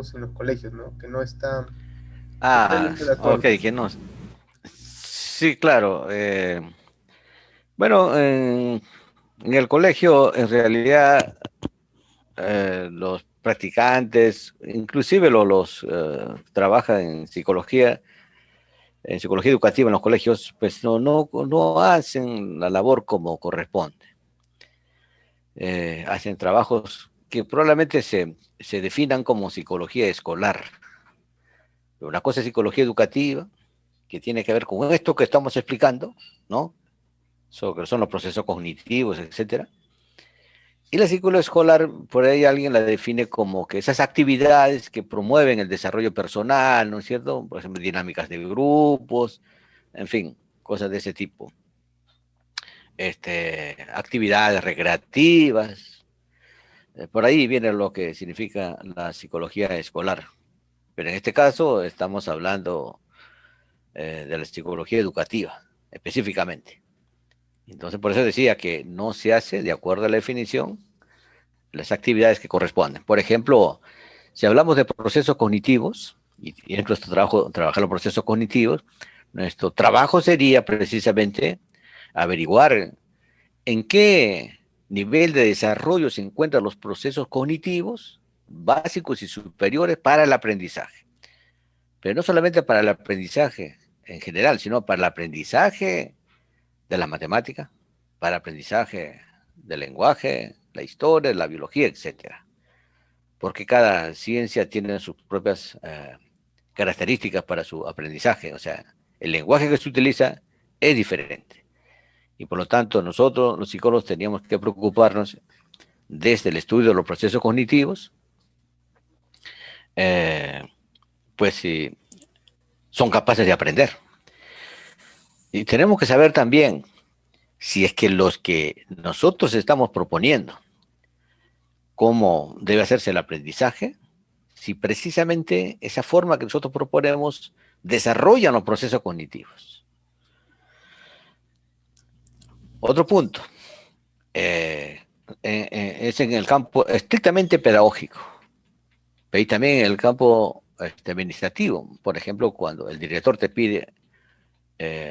psicólogos en los colegios, ¿no? Que no está Ah, totalmente de ok, acuerdo. que no. Sí, claro. Bueno, en el colegio, en realidad, los practicantes, inclusive los trabajan en psicología educativa en los colegios, pues no hacen la labor como corresponde. Hacen trabajos que probablemente se definan como psicología escolar. Una cosa es psicología educativa, que tiene que ver con esto que estamos explicando, ¿no? Sobre son los procesos cognitivos, etcétera. Y la psicología escolar, por ahí alguien la define como que esas actividades que promueven el desarrollo personal, ¿no es cierto? Por ejemplo, dinámicas de grupos, en fin, cosas de ese tipo. Actividades recreativas. Por ahí viene lo que significa la psicología escolar. Pero en este caso estamos hablando de la psicología educativa, específicamente. Entonces, por eso decía que no se hace, de acuerdo a la definición, las actividades que corresponden. Por ejemplo, si hablamos de procesos cognitivos, y es nuestro trabajo trabajar los procesos cognitivos, nuestro trabajo sería precisamente averiguar en qué nivel de desarrollo se encuentran los procesos cognitivos básicos y superiores para el aprendizaje. Pero no solamente para el aprendizaje en general, sino para el aprendizaje de la matemática, para el aprendizaje del lenguaje, la historia, la biología, etcétera. Porque cada ciencia tiene sus propias características para su aprendizaje. O sea, el lenguaje que se utiliza es diferente. Y por lo tanto, nosotros, los psicólogos, teníamos que preocuparnos desde el estudio de los procesos cognitivos, eh, pues si son capaces de aprender. Y tenemos que saber también si es que los que nosotros estamos proponiendo, cómo debe hacerse el aprendizaje, si precisamente esa forma que nosotros proponemos desarrollan los procesos cognitivos. Otro punto es en el campo estrictamente pedagógico, pero también en el campo administrativo. Por ejemplo, cuando el director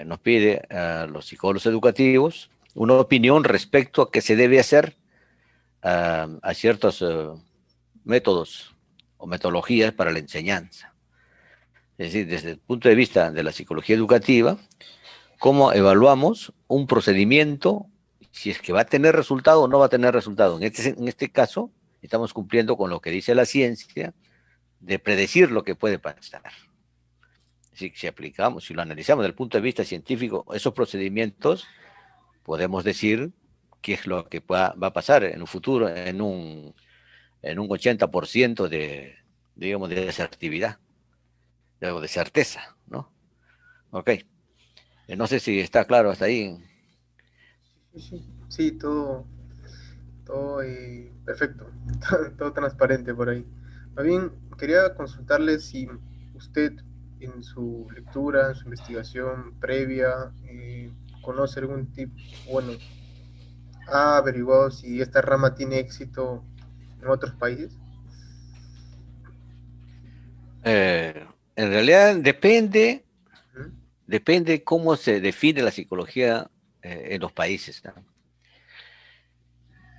nos pide a los psicólogos educativos una opinión respecto a qué se debe hacer a ciertos métodos o metodologías para la enseñanza. Es decir, desde el punto de vista de la psicología educativa, cómo evaluamos un procedimiento, si es que va a tener resultado o no va a tener resultado. En este caso, estamos cumpliendo con lo que dice la ciencia de predecir lo que puede pasar. Si aplicamos, si lo analizamos desde el punto de vista científico, esos procedimientos, podemos decir qué es lo que va a pasar en un futuro, en un 80% digamos, de asertividad, de certeza, ¿no? Ok. No sé si está claro hasta ahí. Sí, sí, sí, todo perfecto, todo transparente por ahí. Más bien, quería consultarle si usted en su lectura, en su investigación previa, conoce algún tipo, bueno, ha averiguado si esta rama tiene éxito en otros países. En realidad depende, Ujú. depende cómo se define la psicología en los países, ¿no?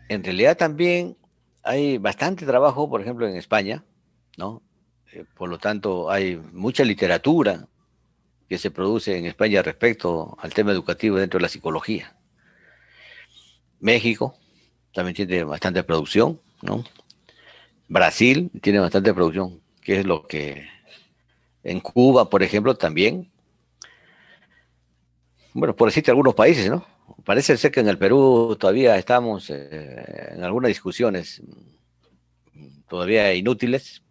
En realidad también hay bastante trabajo, por ejemplo, en España, ¿no? Por lo tanto, hay mucha literatura que se produce en España respecto al tema educativo dentro de la psicología. México también tiene bastante producción, ¿no? Brasil tiene bastante producción, que es lo que en Cuba, por ejemplo, también. Bueno, por decirte algunos países, ¿no? Parece ser que en el Perú todavía estamos en algunas discusiones todavía inútiles.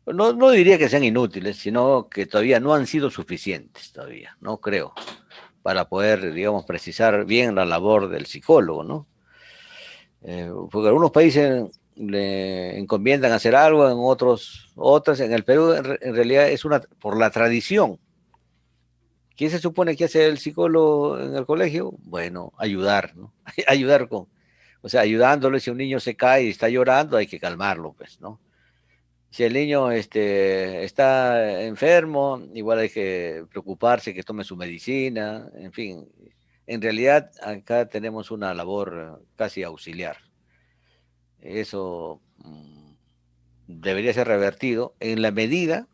No diría que sean inútiles, sino que todavía no han sido suficientes todavía, no creo, para poder, digamos, precisar bien la labor del psicólogo, ¿no? Porque algunos países le encomiendan hacer algo, en otras. En el Perú en realidad es por la tradición. ¿Qué se supone que hace el psicólogo en el colegio? Bueno, ayudar, ¿no? Ayudar o sea, ayudándole si un niño se cae y está llorando, hay que calmarlo, pues, ¿no? Si el niño está enfermo, igual hay que preocuparse que tome su medicina, en fin. En realidad, acá tenemos una labor casi auxiliar. Eso debería ser revertido en la medida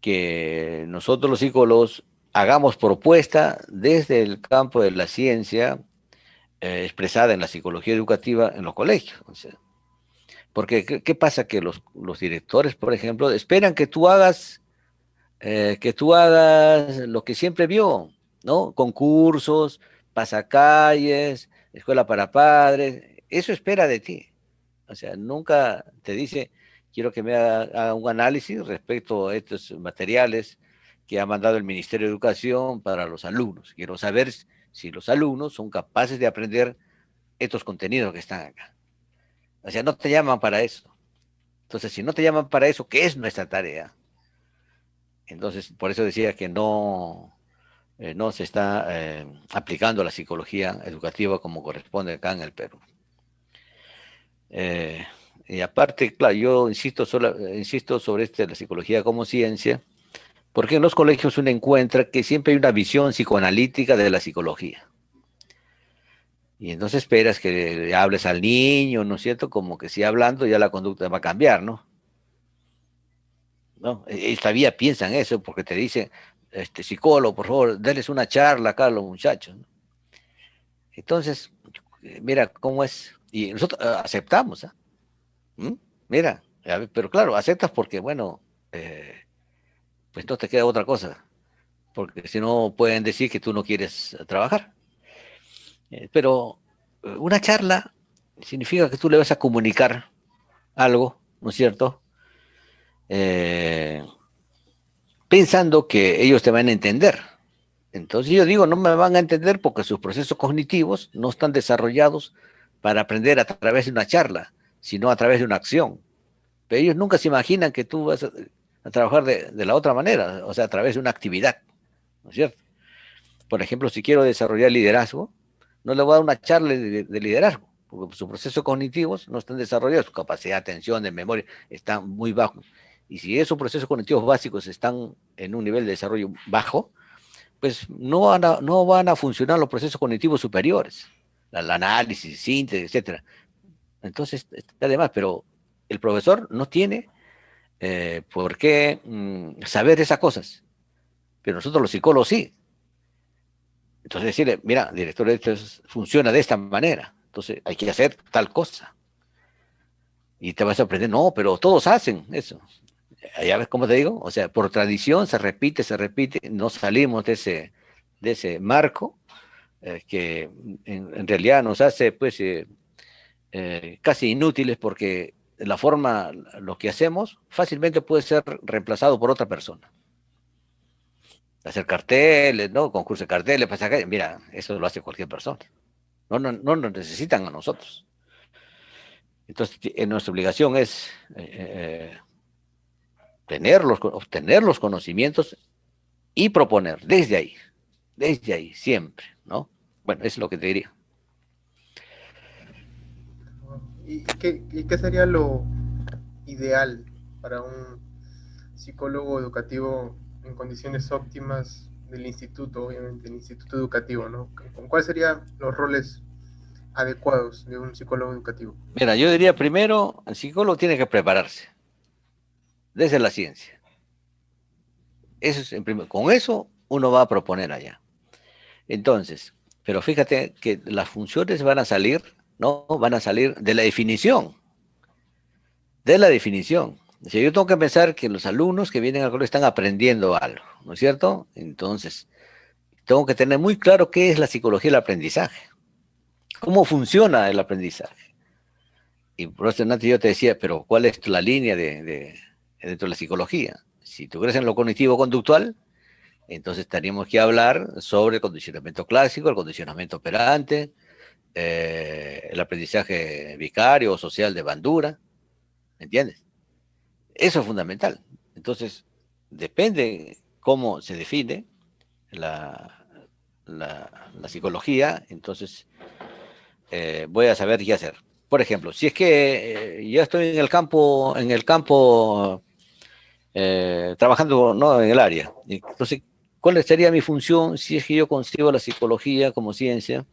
que nosotros los psicólogos hagamos propuesta desde el campo de la ciencia expresada en la psicología educativa en los colegios. O sea, porque ¿qué pasa? Que los directores, por ejemplo, esperan que tú hagas lo que siempre vio, ¿no? Concursos, pasacalles, escuela para padres, eso espera de ti. O sea, nunca te dice, quiero que me haga un análisis respecto a estos materiales que ha mandado el Ministerio de Educación para los alumnos. Quiero saber si los alumnos son capaces de aprender estos contenidos que están acá. O sea, no te llaman para eso. Entonces, si no te llaman para eso, ¿qué es nuestra tarea? Entonces, por eso decía que no se está aplicando la psicología educativa como corresponde acá en el Perú. Eh, y aparte, claro, yo insisto sobre la psicología como ciencia, porque en los colegios uno encuentra que siempre hay una visión psicoanalítica de la psicología. Y entonces esperas que le hables al niño, ¿no es cierto? Como que si hablando ya la conducta va a cambiar, ¿no? ¿No? Todavía piensan eso porque te dicen, psicólogo, por favor, denles una charla acá a los muchachos, ¿no? Entonces, mira cómo es. Y nosotros aceptamos, ¿ah? ¿Mm? Mira, a ver, pero claro, aceptas porque, bueno, pues no te queda otra cosa, porque si no pueden decir que tú no quieres trabajar. Pero una charla significa que tú le vas a comunicar algo, ¿no es cierto? Eh, Pensando que ellos te van a entender. Entonces yo digo, no me van a entender porque sus procesos cognitivos no están desarrollados para aprender a través de una charla, sino a través de una acción. Pero ellos nunca se imaginan que tú vas a trabajar de la otra manera, o sea, a través de una actividad, ¿no es cierto? Por ejemplo, si quiero desarrollar liderazgo, no le voy a dar una charla de liderazgo, porque sus procesos cognitivos no están desarrollados, su capacidad de atención, de memoria, están muy bajos. Y si esos procesos cognitivos básicos están en un nivel de desarrollo bajo, pues no van a funcionar los procesos cognitivos superiores, el análisis, síntesis, etcétera. Entonces, está de más, pero el profesor no tiene por qué saber esas cosas, pero nosotros los psicólogos sí. Entonces decirle, mira, director, esto funciona de esta manera, entonces hay que hacer tal cosa. Y te vas a aprender, no, pero todos hacen eso. Ya ves cómo te digo, o sea, por tradición se repite, no salimos de ese marco que en realidad nos hace pues casi inútiles porque la forma, lo que hacemos fácilmente puede ser reemplazado por otra persona. Hacer carteles, ¿no? Concurso de carteles, pasajes, mira, eso lo hace cualquier persona. No nos necesitan a nosotros. Entonces, nuestra obligación es obtener los conocimientos y proponer desde ahí, siempre, ¿no? Bueno, eso es lo que te diría. Y qué sería lo ideal para un psicólogo educativo en condiciones óptimas del instituto, obviamente, el instituto educativo, ¿no? ¿Cuáles serían los roles adecuados de un psicólogo educativo? Mira, yo diría primero, el psicólogo tiene que prepararse desde la ciencia. Eso es con eso uno va a proponer allá. Entonces, pero fíjate que las funciones van a salir, ¿no? Van a salir de la definición, de la definición. O sea, yo tengo que pensar que los alumnos que vienen al colegio están aprendiendo algo, ¿no es cierto? Entonces, tengo que tener muy claro qué es la psicología del aprendizaje, cómo funciona el aprendizaje. Y por eso antes yo te decía, pero ¿cuál es la línea dentro de la psicología? Si tú crees en lo cognitivo-conductual, entonces tendríamos que hablar sobre el condicionamiento clásico, el condicionamiento operante, el aprendizaje vicario o social de Bandura, ¿me entiendes? Eso es fundamental. Entonces, depende cómo se define la, la psicología, entonces voy a saber qué hacer. por ejemplo, si es que yo estoy en el campo trabajando, ¿no?, en el área. Entonces, ¿cuál sería mi función si es que yo concibo la psicología como ciencia?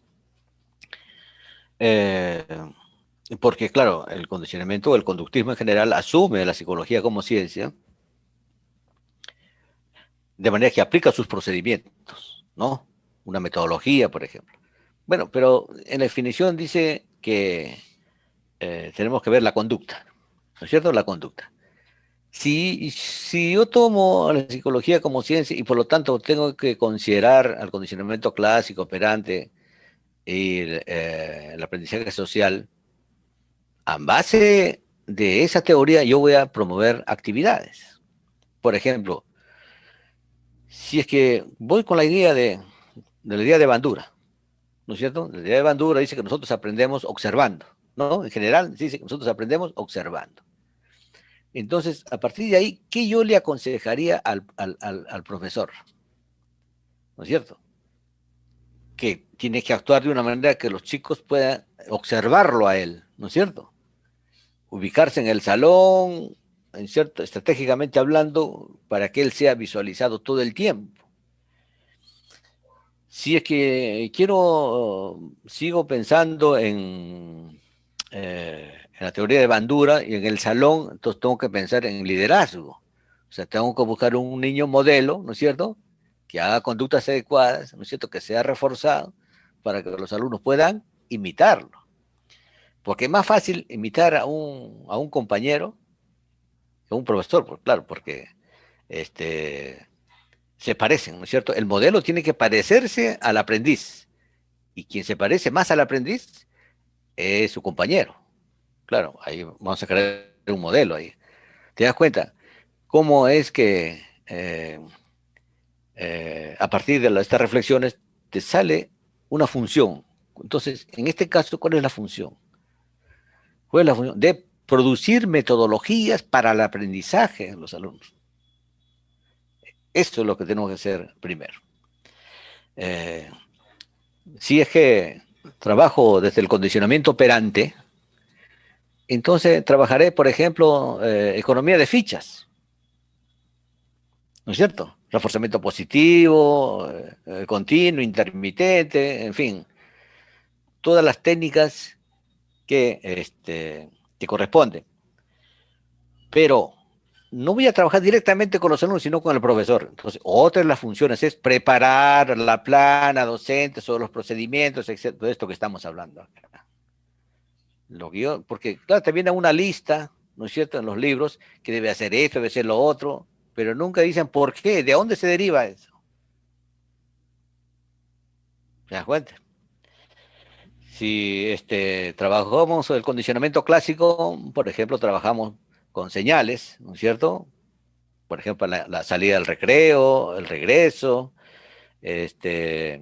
Eh, Porque, claro, el condicionamiento o el conductismo en general asume la psicología como ciencia, de manera que aplica sus procedimientos, ¿no? Una metodología, por ejemplo. Bueno, pero en la definición dice que tenemos que ver la conducta, ¿no es cierto? La conducta. Si yo tomo a la psicología como ciencia y por lo tanto tengo que considerar al condicionamiento clásico operante y el aprendizaje social, a base de esa teoría yo voy a promover actividades. Por ejemplo, si es que voy con de la idea de Bandura, ¿no es cierto? La idea de Bandura dice que nosotros aprendemos observando, ¿no? En general dice que nosotros aprendemos observando. Entonces, a partir de ahí, ¿qué yo le aconsejaría al profesor? ¿No es cierto? Que tiene que actuar de una manera que los chicos puedan observarlo a él, ¿no es cierto? Ubicarse en el salón, en cierto, estratégicamente hablando, para que él sea visualizado todo el tiempo. Si es que sigo pensando en la teoría de Bandura y en el salón, entonces tengo que pensar en liderazgo. O sea, tengo que buscar un niño modelo, ¿no es cierto?, que haga conductas adecuadas, ¿no es cierto?, que sea reforzado para que los alumnos puedan imitarlo. Porque es más fácil imitar a un compañero que a un profesor, pues, claro, porque este, se parecen, ¿no es cierto? El modelo tiene que parecerse al aprendiz. Y quien se parece más al aprendiz es su compañero. Claro, ahí vamos a crear un modelo ahí. ¿Te das cuenta cómo es que a partir de estas reflexiones te sale una función? Entonces, en este caso, ¿cuál es la función? ¿Cuál es la función? De producir metodologías para el aprendizaje de los alumnos. Eso es lo que tenemos que hacer primero. Eh, si es que trabajo desde el condicionamiento operante, entonces trabajaré, por ejemplo, economía de fichas, ¿no es cierto? Reforzamiento positivo, continuo, intermitente, en fin, todas las técnicas que corresponden. Pero no voy a trabajar directamente con los alumnos, sino con el profesor. Entonces, otra de las funciones es preparar la plana docente sobre los procedimientos, etcétera, todo esto que estamos hablando acá. Porque, claro, te viene una lista, ¿no es cierto?, en los libros, que debe hacer esto, debe hacer lo otro, pero nunca dicen por qué, de dónde se deriva eso. ¿Te das cuenta? Si trabajamos el condicionamiento clásico, por ejemplo, trabajamos con señales, ¿no es cierto? Por ejemplo, la salida del recreo, el regreso, este,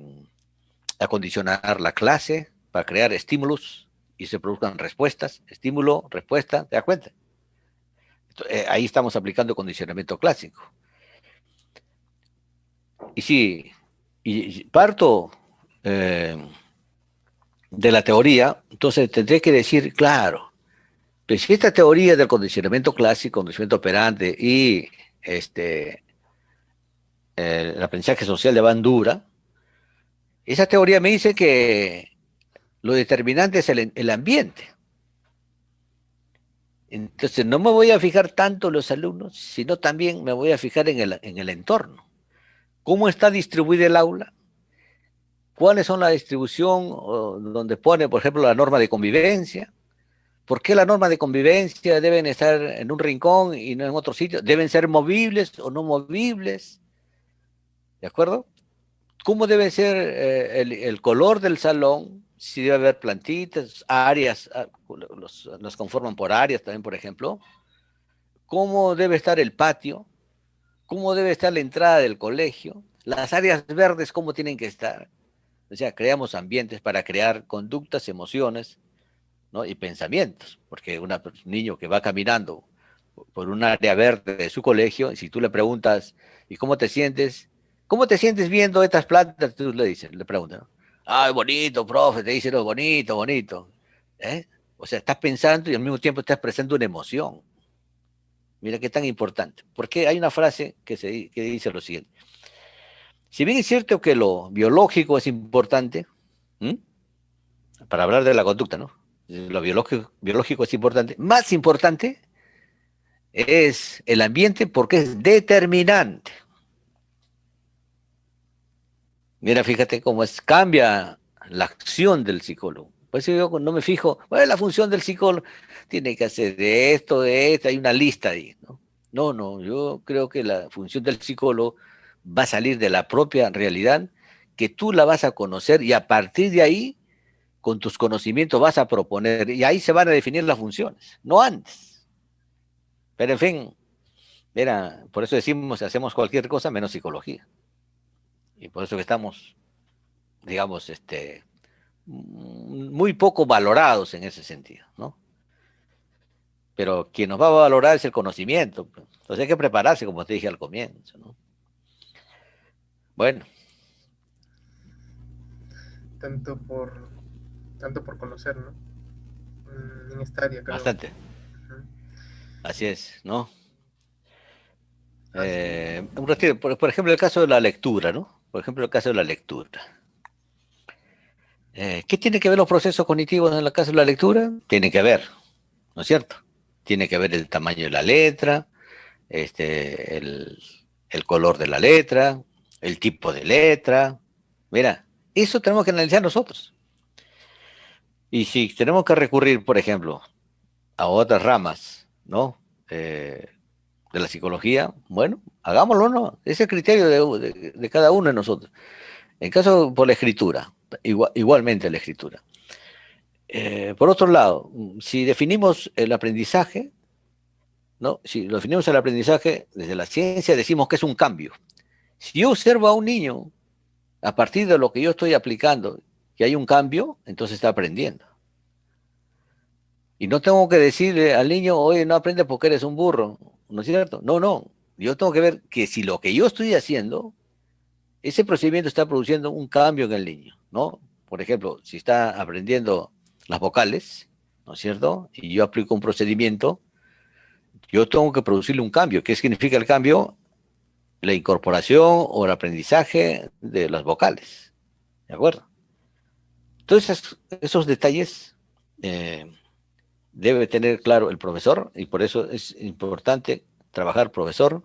acondicionar la clase para crear estímulos y se produzcan respuestas, estímulo, respuesta, ¿te das cuenta? Ahí estamos aplicando condicionamiento clásico. Y sí, y parto de la teoría, entonces tendré que decir, claro, pues si esta teoría del condicionamiento clásico, condicionamiento operante y el aprendizaje social de Bandura, esa teoría me dice que lo determinante es el ambiente. Entonces no me voy a fijar tanto en los alumnos, sino también me voy a fijar en el entorno. ¿Cómo está distribuida el aula? ¿Cuáles son la distribución donde pone, por ejemplo, la norma de convivencia? ¿Por qué las normas de convivencia deben estar en un rincón y no en otro sitio? ¿Deben ser movibles o no movibles? ¿De acuerdo? ¿Cómo debe ser el color del salón? Si debe haber plantitas, áreas, los conforman por áreas también, por ejemplo. ¿Cómo debe estar el patio? ¿Cómo debe estar la entrada del colegio? Las áreas verdes, ¿cómo tienen que estar? O sea, creamos ambientes para crear conductas, emociones, ¿no?, y pensamientos, porque un niño que va caminando por un área verde de su colegio, y si tú le preguntas, ¿y cómo te sientes? ¿Cómo te sientes viendo estas plantas? Tú le dices, le preguntas, ¿no? Ah, bonito, profe, te dice, no, bonito, bonito. ¿Eh? O sea, estás pensando y al mismo tiempo estás expresando una emoción. Mira qué tan importante. Porque hay una frase que dice lo siguiente. Si bien es cierto que lo biológico es importante, ¿m? Para hablar de la conducta, ¿no? Lo biológico es importante. Más importante es el ambiente porque es determinante. Mira, fíjate cómo cambia la acción del psicólogo. Por eso yo no me fijo, ¿cuál es la función del psicólogo? Tiene que hacer de esto, hay una lista ahí, ¿no? No, no, yo creo que la función del psicólogo va a salir de la propia realidad, que tú la vas a conocer y a partir de ahí, con tus conocimientos vas a proponer y ahí se van a definir las funciones, no antes. Pero en fin, mira, por eso decimos, hacemos cualquier cosa menos psicología. Y por eso que estamos, digamos, muy poco valorados en ese sentido, ¿no? Pero quien nos va a valorar es el conocimiento, pues. Entonces hay que prepararse, como te dije al comienzo, ¿no? Bueno, tanto por, tanto por conocer, ¿no? En esta área, creo. bastante. Ujú. Así es, ¿no? Así. Un retiro, por ejemplo, el caso de la lectura, ¿no? Por ejemplo, el caso de la lectura. ¿Qué tiene que ver los procesos cognitivos en el caso de la lectura? Tiene que ver, ¿no es cierto? Tiene que ver el tamaño de la letra, este, el color de la letra, el tipo de letra. Mira, eso tenemos que analizar nosotros. Y si tenemos que recurrir, por ejemplo, a otras ramas, ¿no? De la psicología, bueno, hagámoslo, ¿no? Es el criterio de cada uno de nosotros. En caso por la escritura, igualmente la escritura. Por otro lado, si definimos el aprendizaje, ¿no? Si lo definimos el aprendizaje desde la ciencia, decimos que es un cambio. Si yo observo a un niño a partir de lo que yo estoy aplicando, que hay un cambio, entonces está aprendiendo. Y no tengo que decirle al niño, oye, no aprendes porque eres un burro, ¿no es cierto? No, no. Yo tengo que ver que si lo que yo estoy haciendo, ese procedimiento está produciendo un cambio en el niño, ¿no? Por ejemplo, si está aprendiendo las vocales, ¿no es cierto? Y yo aplico un procedimiento, yo tengo que producirle un cambio. ¿Qué significa el cambio? La incorporación o el aprendizaje de las vocales, ¿de acuerdo? Entonces, esos detalles eh, debe tener claro el profesor y por eso es importante trabajar profesor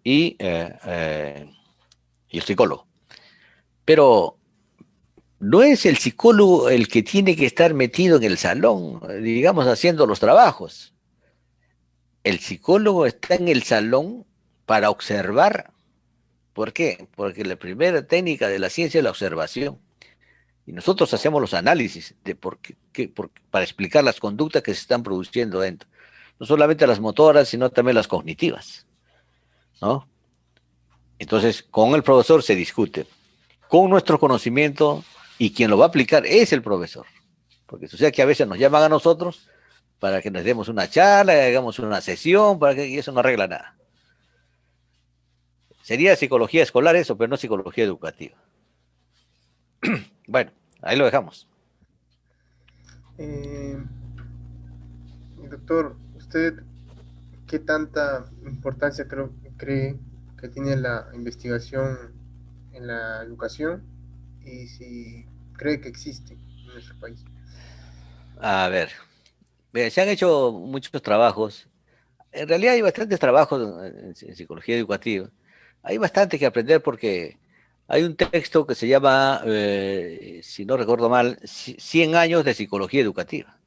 y el psicólogo. Pero no es el psicólogo el que tiene que estar metido en el salón, digamos, haciendo los trabajos. El psicólogo está en el salón para observar. ¿Por qué? Porque la primera técnica de la ciencia es la observación. Y nosotros hacemos los análisis de para explicar las conductas que se están produciendo dentro. No solamente las motoras, sino también las cognitivas, ¿no? Entonces, con el profesor se discute. Con nuestro conocimiento, y quien lo va a aplicar es el profesor. Porque sucede que a veces nos llaman a nosotros para que nos demos una charla, hagamos una sesión, y eso no arregla nada. Sería psicología escolar eso, pero no psicología educativa. Bueno, ahí lo dejamos. Eh, Doctor, ¿usted qué tanta importancia cree que tiene la investigación en la educación y si cree que existe en nuestro país? A ver, se han hecho muchos trabajos. En realidad hay bastantes trabajos en psicología educativa. Hay bastante que aprender porque hay un texto que se llama, si no recuerdo mal, 100 años de psicología educativa.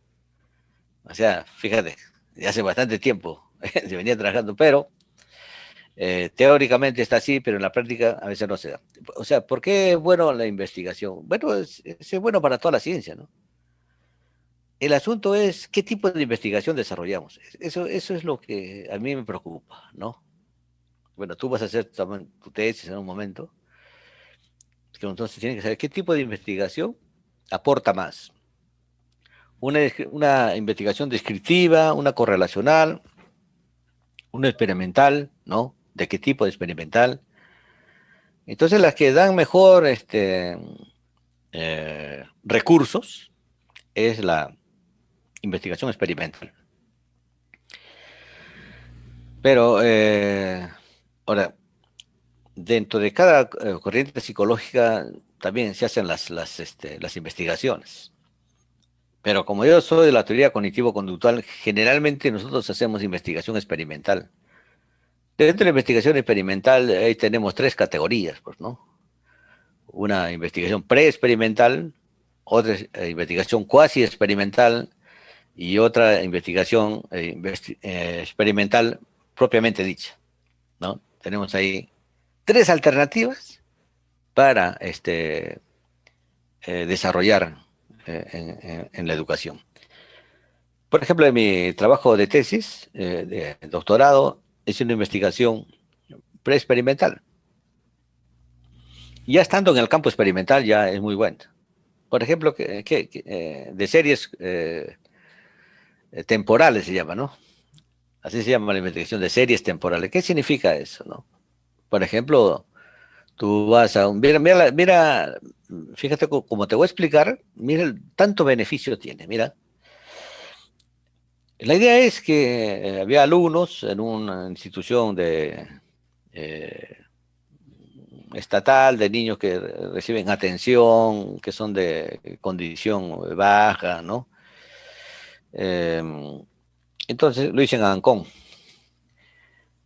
O sea, fíjate, de hace bastante tiempo se venía trabajando, pero teóricamente está así, pero en la práctica a veces no se da. O sea, ¿por qué es bueno la investigación? Bueno, es bueno para toda la ciencia, ¿no? El asunto es qué tipo de investigación desarrollamos. Eso es lo que a mí me preocupa, ¿no? Bueno, tú vas a hacer tu tesis en un momento, entonces tienes que saber qué tipo de investigación aporta más. Una investigación descriptiva, una correlacional, una experimental, ¿no? ¿De qué tipo de experimental? Entonces las que dan mejor recursos es investigación experimental. Pero, ahora, dentro de cada corriente psicológica también se hacen las investigaciones. Pero como yo soy de la teoría cognitivo-conductual, generalmente nosotros hacemos investigación experimental. Dentro de la investigación experimental, ahí tenemos tres categorías, pues, ¿no? Una investigación pre-experimental, otra investigación cuasi experimental y otra investigación experimental propiamente dicha, ¿no? Tenemos ahí tres alternativas para desarrollar en la educación. Por ejemplo, en mi trabajo de tesis, de doctorado, hice una investigación pre-experimental. Ya estando en el campo experimental ya es muy bueno. Por ejemplo, de series temporales se llama, ¿no? Así se llama la investigación de series temporales. ¿Qué significa eso, no? Por ejemplo, tú vas a un... Mira, mira, mira, fíjate como te voy a explicar, mira el tanto beneficio tiene. Mira, la idea es que había alumnos en una institución eh, estatal de niños que reciben atención, que son de condición baja, ¿no? Eh, entonces lo hice en Ancón.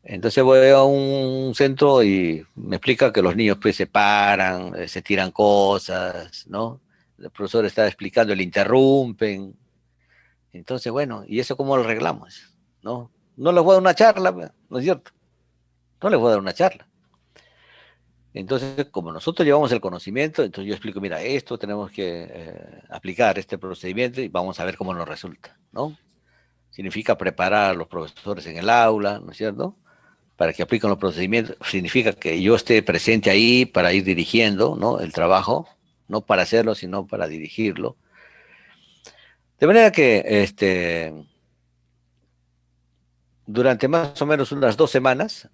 Entonces voy a un centro y me explica que los niños pues se paran, se tiran cosas, ¿no? El profesor está explicando, le interrumpen. Entonces, bueno, ¿y eso cómo lo arreglamos? ¿No? No les voy a dar una charla, ¿no es cierto? No les voy a dar una charla. Entonces, como nosotros llevamos el conocimiento, entonces yo explico, mira, esto tenemos que aplicar este procedimiento y vamos a ver cómo nos resulta, ¿no? Significa preparar a los profesores en el aula, ¿no es cierto? Para que apliquen los procedimientos, significa que yo esté presente ahí para ir dirigiendo, ¿no? El trabajo, no para hacerlo, sino para dirigirlo. De manera que durante más o menos unas 2 semanas,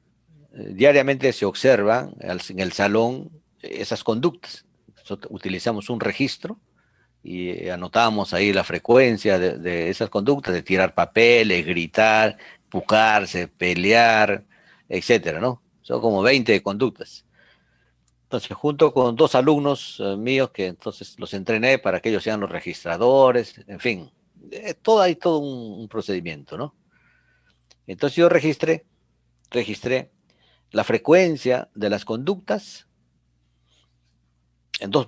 diariamente se observan en el salón esas conductas. Nosotros utilizamos un registro y anotamos ahí la frecuencia de esas conductas, de tirar papeles, gritar, pucarse, pelear, etcétera, ¿no? Son como 20 conductas. Entonces, junto con dos alumnos míos que entonces los entrené para que ellos sean los registradores, en fin, hay todo un procedimiento, ¿no? Entonces yo registré la frecuencia de las conductas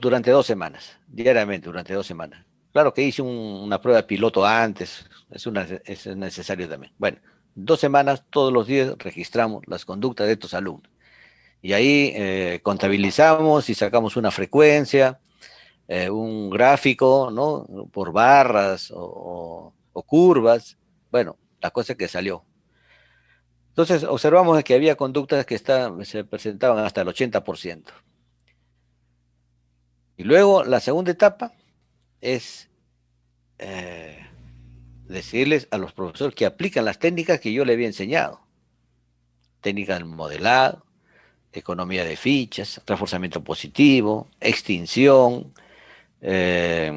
durante 2 semanas, diariamente, durante 2 semanas. Claro que hice una prueba piloto antes, es necesario también. Bueno, 2 semanas, todos los días registramos las conductas de estos alumnos. Y ahí contabilizamos y sacamos una frecuencia, un gráfico, ¿no? Por barras o curvas. Bueno, la cosa que salió. Entonces observamos que había conductas que se presentaban hasta el 80%. Y luego la segunda etapa es eh, decirles a los profesores que aplican las técnicas que yo les había enseñado. Técnicas del modelado, economía de fichas, reforzamiento positivo, extinción, eh,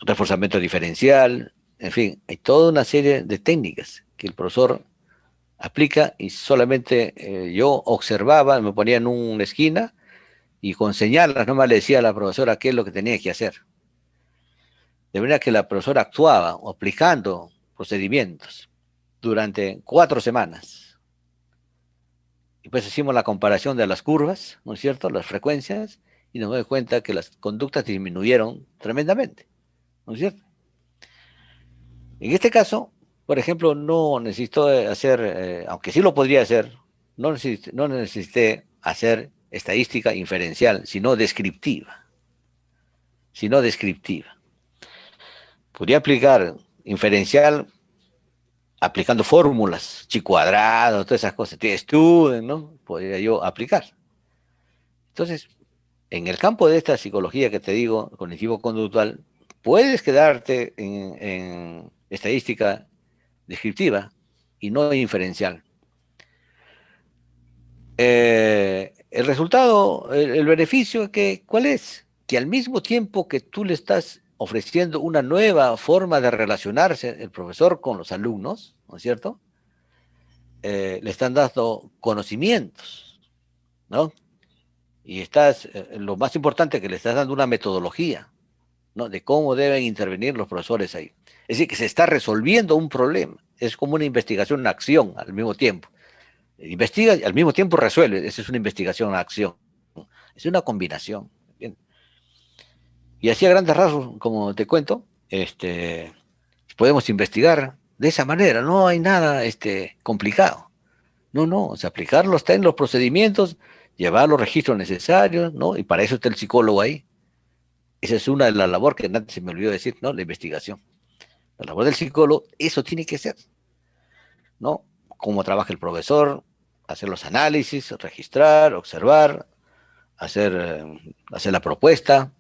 reforzamiento diferencial, en fin, hay toda una serie de técnicas que el profesor aplica y solamente yo observaba, me ponía en una esquina y con señales nomás le decía a la profesora qué es lo que tenía que hacer. De manera que la profesora actuaba aplicando procedimientos durante 4 semanas. Y pues hicimos la comparación de las curvas, ¿no es cierto?, las frecuencias, y nos dimos cuenta que las conductas disminuyeron tremendamente, ¿no es cierto? En este caso, por ejemplo, no necesito hacer, aunque sí lo podría hacer, no necesité hacer estadística inferencial, sino descriptiva. Podría aplicar inferencial aplicando fórmulas, chi cuadrado, todas esas cosas, estudien, ¿no? Podría yo aplicar. Entonces, en el campo de esta psicología que te digo, cognitivo-conductual, puedes quedarte en estadística descriptiva y no inferencial. El resultado, el beneficio, ¿cuál es? Que al mismo tiempo que tú le estás ofreciendo una nueva forma de relacionarse el profesor con los alumnos, ¿no es cierto? Le están dando conocimientos, ¿no? Y lo más importante, que le estás dando una metodología, ¿no? De cómo deben intervenir los profesores ahí. Es decir, que se está resolviendo un problema. Es como una investigación en acción al mismo tiempo. Investiga y al mismo tiempo resuelve. Esa es una investigación en acción. Es una combinación. Bien. Y así a grandes rasgos, como te cuento, podemos investigar de esa manera. No hay nada complicado. No, no, o sea, aplicarlo está en los procedimientos, llevar los registros necesarios, ¿no? Y para eso está el psicólogo ahí. Esa es una de las labores que antes se me olvidó decir, ¿no? La investigación. La labor del psicólogo, eso tiene que ser, ¿no? Cómo trabaja el profesor, hacer los análisis, registrar, observar, hacer la propuesta,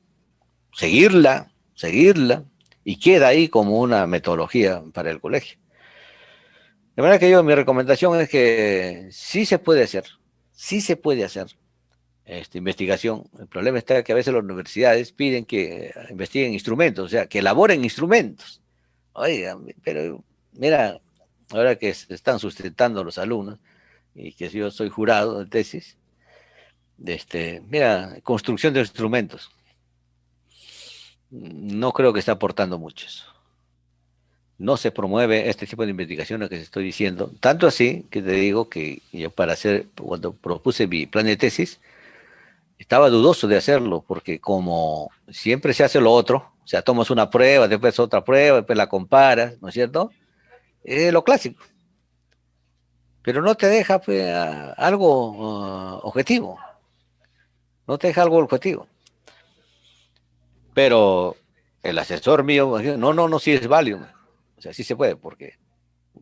seguirla, y queda ahí como una metodología para el colegio. De manera que mi recomendación es que sí se puede hacer esta investigación. El problema está que a veces las universidades piden que investiguen instrumentos, o sea, que elaboren instrumentos. Oiga, pero mira, ahora que se están sustentando los alumnos, y que yo soy jurado de tesis, mira, construcción de instrumentos. No creo que está aportando mucho eso. No se promueve este tipo de investigaciones que te estoy diciendo. Tanto así que te digo que yo cuando propuse mi plan de tesis, estaba dudoso de hacerlo, porque como siempre se hace lo otro, o sea, tomas una prueba, después otra prueba, después la comparas, ¿no es cierto? Es lo clásico, pero no te deja pues, algo objetivo, no te deja algo objetivo. Pero el asesor mío me dijo, no, no, no, sí es válido, o sea, sí se puede, porque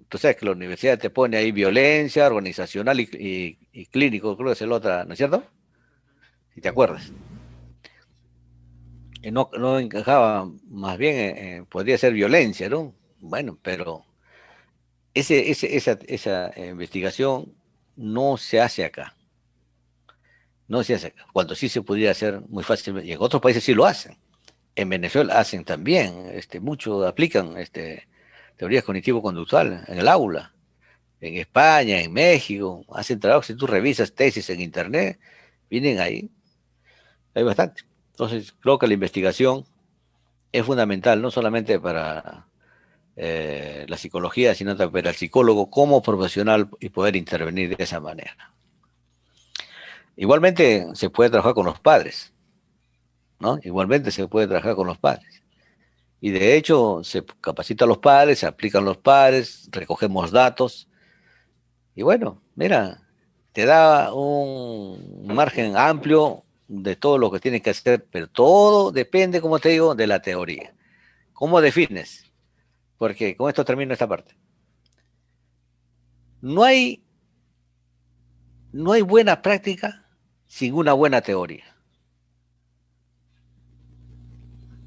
tú sabes que la universidad te pone ahí violencia organizacional y clínico, creo que es el otra, ¿no es cierto? Si te Sí, acuerdas. Y no encajaba, más bien podría ser violencia, ¿no? Bueno, pero esa investigación no se hace acá, no se hace acá, cuando sí se podría hacer muy fácilmente, y en otros países sí lo hacen. En Venezuela hacen también, mucho aplican teorías cognitivo-conductual en el aula. En España, en México, hacen trabajos. Si tú revisas tesis en internet, vienen ahí, hay bastante. Entonces, creo que la investigación es fundamental, no solamente para la psicología, sino también para el psicólogo como profesional y poder intervenir de esa manera. Igualmente se puede trabajar con los padres, ¿no? Igualmente se puede trabajar con los padres. Y de hecho se capacita a los padres, se aplican los padres, recogemos datos. Y bueno, mira, te da un margen amplio de todo lo que tienes que hacer, pero todo depende, como te digo, de la teoría. ¿Cómo defines? Porque con esto termino esta parte. No hay, no hay buena práctica sin una buena teoría.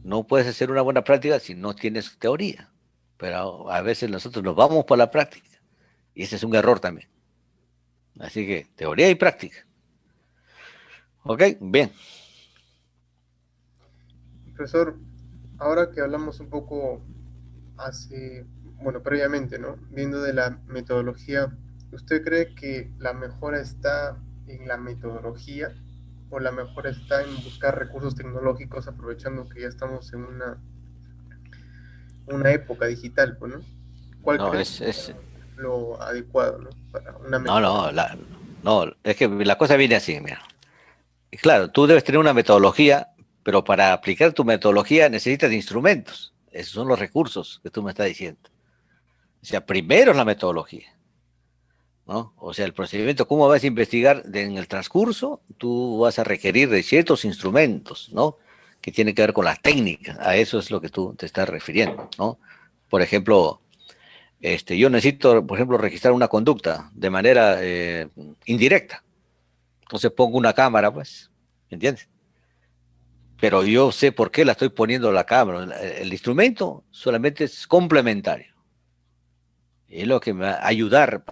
No puedes hacer una buena práctica si no tienes teoría. Pero a veces nosotros nos vamos por la práctica. Y ese es un error también. Así que teoría y práctica. ¿Ok? Bien. profesor, ahora que hablamos un poco bueno, previamente, ¿no? Viendo de la metodología, ¿usted cree que la mejora está en la metodología o la mejora está en buscar recursos tecnológicos aprovechando que ya estamos en una época digital, pues, ¿no? ¿Cuál No, cree que es, sería lo adecuado, ¿no? Para una no, metodología. no, no, es que la cosa viene así, mira. Y claro, tú debes tener una metodología, pero para aplicar tu metodología necesitas de instrumentos. Esos son los recursos que tú me estás diciendo. O sea, primero es la metodología, ¿no? O sea, el procedimiento, cómo vas a investigar en el transcurso, tú vas a requerir de ciertos instrumentos, ¿no? Que tienen que ver con la técnica. A eso es lo que tú te estás refiriendo, ¿no? Por ejemplo, yo necesito, por ejemplo, registrar una conducta de manera indirecta. Entonces pongo una cámara, pues, ¿entiendes? Pero yo sé por qué la estoy poniendo la cámara. El instrumento solamente es complementario. Es lo que me va a ayudar